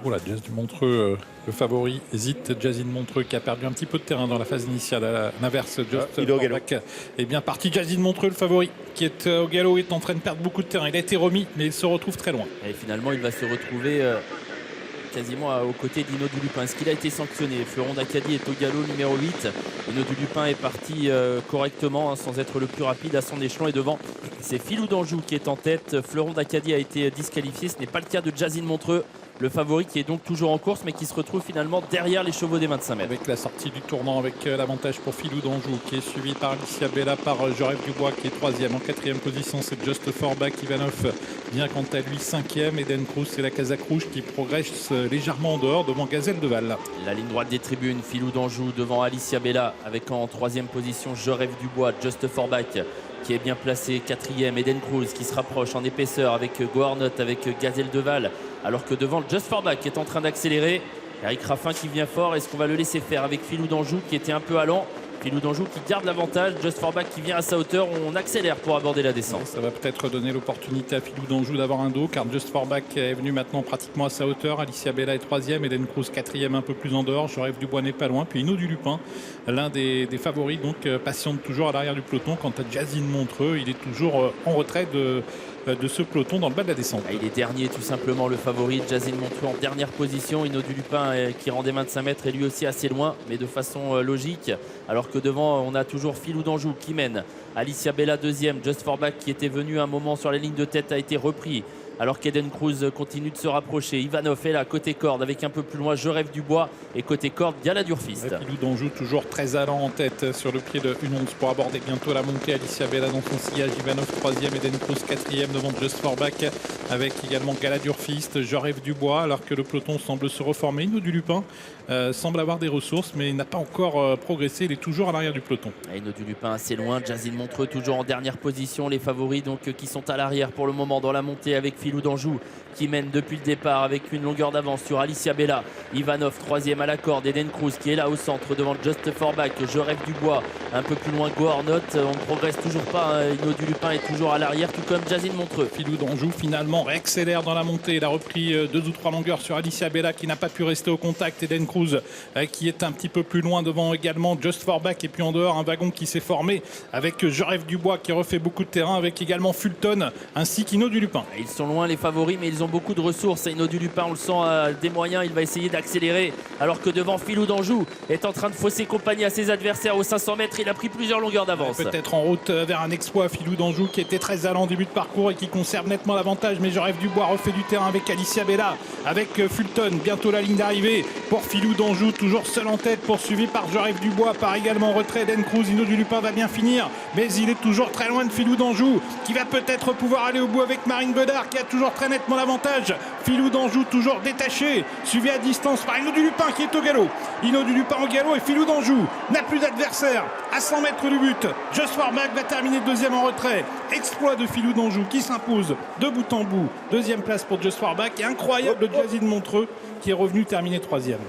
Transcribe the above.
Voilà, Jazz du Montreux, le favori, hésite. Jazzy de Montreux qui a perdu un petit peu de terrain dans la phase initiale. À l'inverse, Just il est au galop. est bien parti. Jazzy de Montreux, le favori, qui est au galop, est en train de perdre beaucoup de terrain. Il a été remis, mais il se retrouve très loin. Et finalement, il va se retrouver quasiment aux côtés d'Hino du Lupin. Est-ce qu'il a été sanctionné? Fleuron d'Acadie est au galop numéro 8. Hino du Lupin est parti correctement, hein, sans être le plus rapide à son échelon. Et devant, c'est Filou d'Anjou qui est en tête. Fleuron d'Acadie a été disqualifié. Ce n'est pas le cas de Jazzy de Montreux, le favori qui est donc toujours en course, mais qui se retrouve finalement derrière les chevaux des 25 mètres. Avec la sortie du tournant, avec l'avantage pour Filou d'Anjou, qui est suivi par Alicia Bella, par Joref Dubois, qui est troisième. En quatrième position, c'est Just Forbach. Ivanov vient quant à lui cinquième. Eden Cruz et la Casaque Rouge qui progresse légèrement en dehors devant Gazelle de Val. La ligne droite des tribunes, Filou d'Anjou devant Alicia Bella, avec en troisième position Joref Dubois, Just Forbach qui est bien placé, quatrième. Eden Cruz qui se rapproche en épaisseur avec Goarnot, avec Gazelle de Val, alors que devant Just Forbach qui est en train d'accélérer. Eric Raffin qui vient fort. Est-ce qu'on va le laisser faire avec Filou d'Anjou qui était un peu allant? Filou d'Anjou qui garde l'avantage, Just Forbach qui vient à sa hauteur. On accélère pour aborder la descente. Ça va peut-être donner l'opportunité à Filou d'Anjou d'avoir un dos, car Just Forbach est venu maintenant pratiquement à sa hauteur. Alicia Bella est troisième, Eden Cruz quatrième, un peu plus en dehors. Joref Dubois n'est pas loin. Puis Hino du Lupin, l'un des favoris, donc patiente toujours à l'arrière du peloton. Quant à Jazzy de Montreux, il est toujours en retrait de ce peloton dans le bas de la descente. Il est dernier tout simplement, le favori. Jazzy de Montreux en dernière position. Hino du Lupin qui rend des 25 mètres est lui aussi assez loin, mais de façon logique. Alors que devant, on a toujours Filou d'Anjou qui mène. Alicia Bella deuxième. Just Forbach qui était venu un moment sur la ligne de tête a été repris. Alors qu'Eden Cruz continue de se rapprocher. Ivanov est là, côté corde, avec un peu plus loin Joref Dubois. Et côté corde, Gala Durfist. Filou d'Anjou toujours très allant en tête sur le pied de 1-11 pour aborder bientôt la montée. Alicia Bella dans son sillage. Ivanov troisième, Eden Cruz quatrième devant Just Forbach, avec également Gala Durfist, Joref Dubois, alors que le peloton semble se reformer. Hino du Lupin semble avoir des ressources, mais il n'a pas encore progressé. Il est toujours à l'arrière du peloton. Hino du Lupin assez loin. Jazzy de Montreux toujours en dernière position. Les favoris donc qui sont à l'arrière pour le moment dans la montée, avec Filou d'Anjou qui mène depuis le départ avec une longueur d'avance sur Alicia Bella. Ivanov troisième à la corde. Eden Cruz qui est là au centre devant Just Forbach. Joref Dubois un peu plus loin. Goarnot. On ne progresse toujours pas, hein. Hino du Lupin est toujours à l'arrière, tout comme Jazzy de Montreux. Filou d'Anjou finalement réaccélère dans la montée. Il a repris 2 ou 3 longueurs sur Alicia Bella qui n'a pas pu rester au contact. Eden Cruz qui est un petit peu plus loin devant également Just Forbach, et puis en dehors un wagon qui s'est formé avec Joref Dubois qui refait beaucoup de terrain, avec également Fulton ainsi qu'Hino du Lupin. Ils sont loin les favoris, mais ils ont beaucoup de ressources. Hino du Lupin, on le sent, des moyens. Il va essayer d'accélérer, alors que devant, Filou d'Anjou est en train de fausser compagnie à ses adversaires aux 500 mètres. Il a pris plusieurs longueurs d'avance. Peut-être en route vers un exploit. Filou d'Anjou qui était très allant en début de parcours et qui conserve nettement l'avantage, mais Joref Dubois refait du terrain avec Alicia Bella, avec Fulton. Bientôt la ligne d'arrivée pour Filou d'Anjou, toujours seul en tête, poursuivi par Joref Dubois, par également en retrait Eden Cruz. Hino du Lupin va bien finir, mais il est toujours très loin de Filou d'Anjou, qui va peut-être pouvoir aller au bout avec Marine Bedard, qui a toujours très nettement l'avantage. Filou d'Anjou toujours détaché, suivi à distance par Hino du Lupin qui est au galop. Hino du Lupin au galop, et Filou d'Anjou n'a plus d'adversaire à 100 mètres du but. Just Forbach va terminer deuxième en retrait. Exploit de Filou d'Anjou qui s'impose de bout en bout. Deuxième place pour Just Forbach, et incroyable de Jazzy de Montreux qui est revenu terminer troisième.